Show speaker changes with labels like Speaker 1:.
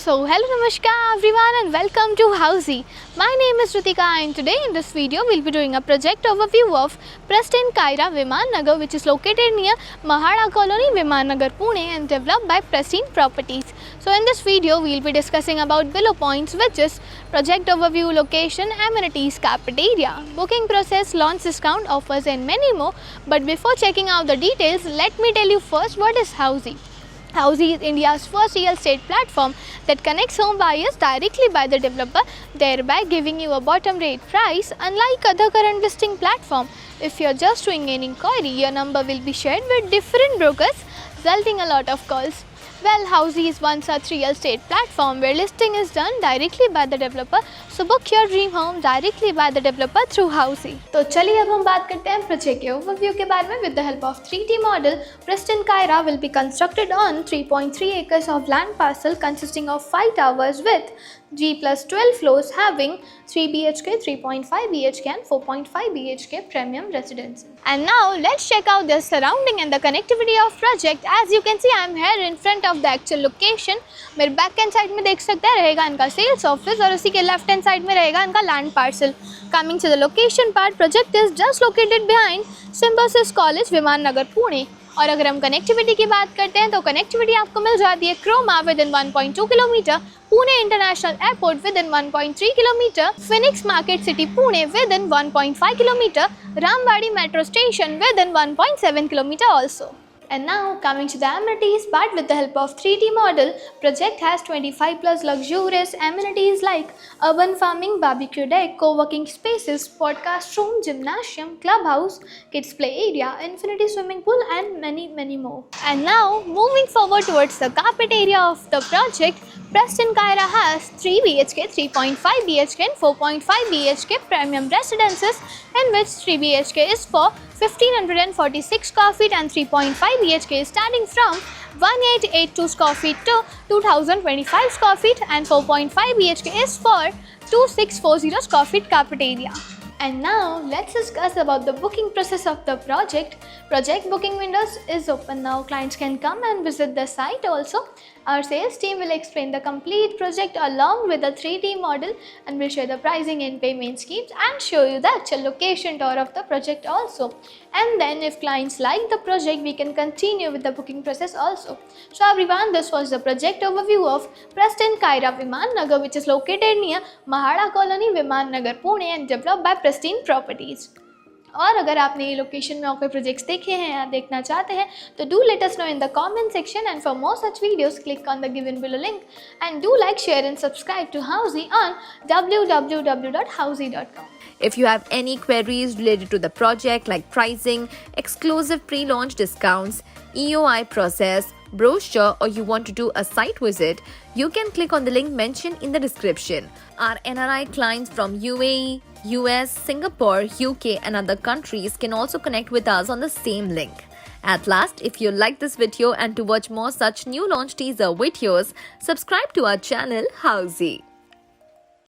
Speaker 1: So hello Namaskar everyone and welcome to Housey. My name is Ritika and today in this video we'll be doing a project overview of Preston Kaira Viman Nagar, which is located near Mahada Colony, Viman Nagar, Pune and developed by Preston Properties. So in this video we'll be discussing about below points, which is project overview, location, amenities, carpet area, booking process, launch discount offers and many more. But before checking out the details, let me tell you first what is Housey. Housey is India's first real estate platform that connects home buyers directly by the developer, thereby giving you a bottom rate price. Unlike other current listing platform, if you're just doing an inquiry, your number will be shared with different brokers, resulting a lot of calls. Well, Housey is one such real estate platform where listing is done directly by the developer. So book your dream home directly by the developer through Housey. तो चलिए अब हम बात करते हैं project के overview के बारे में. With the help of 3D model, Preston Kaira will be constructed on 3.3 acres of land parcel consisting of 5 towers with G plus 12 floors having 3 BHK, 3.5 BHK and 4.5 BHK premium residence. And now let's check out the surrounding and the connectivity of project. As you can see, I am here in front of the actual location. मेरे back hand side में देख सकते हैं रहेगा इनका sales office और उसी के लेफ्ट हैंड साइड में रहेगा इनका land parcel. Coming to the location part, project is just located behind Symbiosis College, विमान नगर, पुणे. और अगर हम कनेक्टिविटी की बात करते हैं तो कनेक्टिविटी आपको मिल जाती है Croma within 1.2 kilometre, Pune international airport within 1.3 kilometre, Phoenix Market City Pune within 1.5 kilometre, Ramwadi metro station within 1.7 kilometre also. And now coming to the amenities part, with the help of 3D model, project has 25 plus luxurious amenities like urban farming, barbecue deck, co-working spaces, podcast room, gymnasium, clubhouse, kids play area, infinity swimming pool and many more. And now moving forward towards the carpet area of the project, Preston Kaira has 3 BHK, 3.5 BHK and 4.5 BHK premium residences, in which 3 BHK is for 1546 square feet and 3.5 BHK is starting from 1882 square feet to 2025 square feet and 4.5 BHK is for 2640 square feet carpet area. And now let's discuss about the booking process of the project. Project booking windows is open now. Clients can come and visit the site also. Our sales team will explain the complete project along with the 3D model and will share the pricing and payment schemes and show you the actual location tour of the project also. And then if clients like the project, we can continue with the booking process also. So everyone, this was the project overview of Preston Kaira Viman Nagar, which is located near Mahada Colony, Viman Nagar, Pune and developed by Preston Properties. और अगर आपने ये location में और कोई projects देखे हैं या देखना चाहते हैं तो do let us know in the comment section, and for more such videos click on the given below link and do like, share and subscribe to Housey on www.housey.com.
Speaker 2: If you have any queries related to the project like pricing, exclusive pre-launch discounts, EOI process, brochure, or you want to do a site visit, you can click on the link mentioned in the description. Our NRI clients from UAE, US, Singapore, UK and other countries can also connect with us on the same link. At last, if you like this video and to watch more such new launch teaser videos, subscribe to our channel Housey.